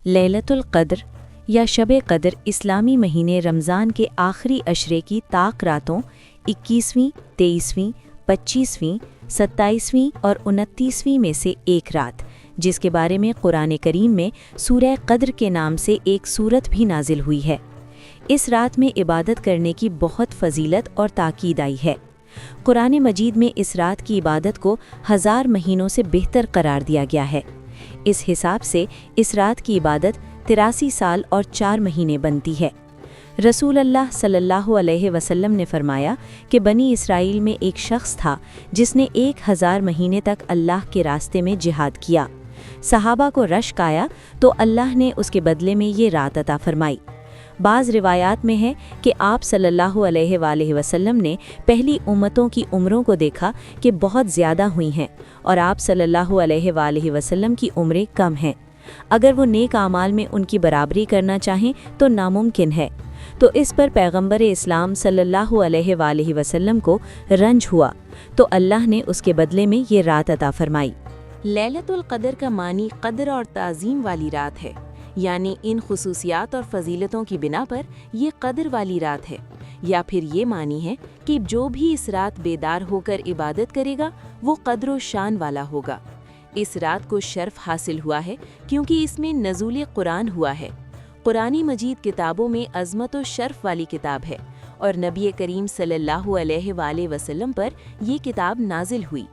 لیلۃ القدر یا شب قدر اسلامی مہینے رمضان کے آخری عشرے کی طاق راتوں 21ویں، 23ویں، 25ویں، 27ویں اور 29ویں میں سے ایک رات، جس کے بارے میں قرآن کریم میں سورہ قدر کے نام سے ایک سورت بھی نازل ہوئی ہے۔ اس رات میں عبادت کرنے کی بہت فضیلت اور تاکید آئی ہے۔ قرآن مجید میں اس رات کی عبادت کو 1000 مہینوں سے بہتر قرار دیا گیا ہے۔ اس حساب سے اس رات کی عبادت 83 سال اور 4 مہینے بنتی ہے۔ رسول اللہ صلی اللہ علیہ وسلم نے فرمایا کہ بنی اسرائیل میں ایک شخص تھا جس نے 1000 مہینے تک اللہ کے راستے میں جہاد کیا۔ صحابہ کو رشک آیا تو اللہ نے اس کے بدلے میں یہ رات عطا فرمائی۔ بعض روایات میں ہے کہ آپ صلی اللہ علیہ وآلہ وسلم نے پہلی امتوں کی عمروں کو دیکھا کہ بہت زیادہ ہوئی ہیں اور آپ صلی اللہ علیہ وآلہ وسلم کی عمریں کم ہیں۔ اگر وہ نیک اعمال میں ان کی برابری کرنا چاہیں تو ناممکن ہے۔ تو اس پر پیغمبر اسلام صلی اللہ علیہ وآلہ وسلم کو رنج ہوا تو اللہ نے اس کے بدلے میں یہ رات عطا فرمائی۔ لیلۃ القدر کا معنی قدر اور تعظیم والی رات ہے، یعنی ان خصوصیات اور فضیلتوں کی بنا پر یہ قدر والی رات ہے، یا پھر یہ معنی ہے کہ جو بھی اس رات بیدار ہو کر عبادت کرے گا وہ قدر و شان والا ہوگا۔ اس رات کو شرف حاصل ہوا ہے کیونکہ اس میں نزول قرآن ہوا ہے۔ قرآن مجید کتابوں میں عظمت و شرف والی کتاب ہے اور نبی کریم صلی اللہ علیہ وآلہ وسلم پر یہ کتاب نازل ہوئی۔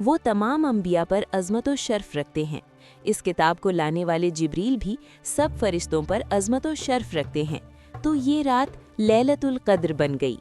وہ تمام انبیاء پر عظمت و شرف رکھتے ہیں۔ اس کتاب کو لانے والے جبریل بھی سب فرشتوں پر عظمت و شرف رکھتے ہیں، تو یہ رات لیلۃ القدر بن گئی۔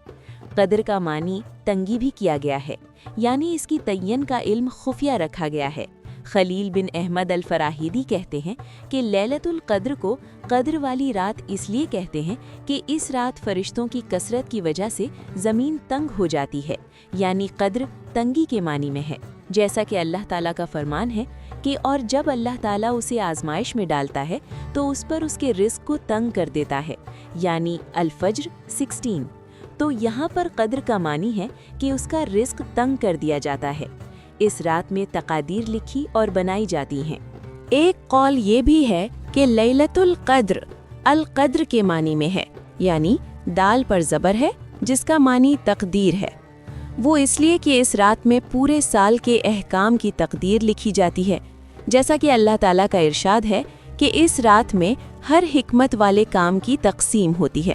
قدر کا معنی تنگی بھی کیا گیا ہے، یعنی اس کی تعین کا علم خفیہ رکھا گیا ہے۔ خلیل بن احمد الفراہیدی کہتے ہیں کہ لیلۃ القدر کو قدر والی رات اس لیے کہتے ہیں کہ اس رات فرشتوں کی کثرت کی وجہ سے زمین تنگ ہو جاتی ہے، یعنی قدر تنگی کے معنی میں ہے، جیسا کہ اللہ تعالیٰ کا فرمان ہے کہ اور جب اللہ تعالیٰ اسے آزمائش میں ڈالتا ہے تو اس پر اس کے رزق کو تنگ کر دیتا ہے، یعنی الفجر 16۔ تو یہاں پر قدر کا معنی ہے کہ اس کا رزق تنگ کر دیا جاتا ہے۔ اس رات میں تقادیر لکھی اور بنائی جاتی ہیں۔ ایک قول یہ بھی ہے کہ لیلۃ القدر القدر کے معنی میں ہے، یعنی دال پر زبر ہے جس کا معنی تقدیر ہے۔ وہ اس لیے کہ اس رات میں پورے سال کے احکام کی تقدیر لکھی جاتی ہے، جیسا کہ اللہ تعالیٰ کا ارشاد ہے کہ اس رات میں ہر حکمت والے کام کی تقسیم ہوتی ہے۔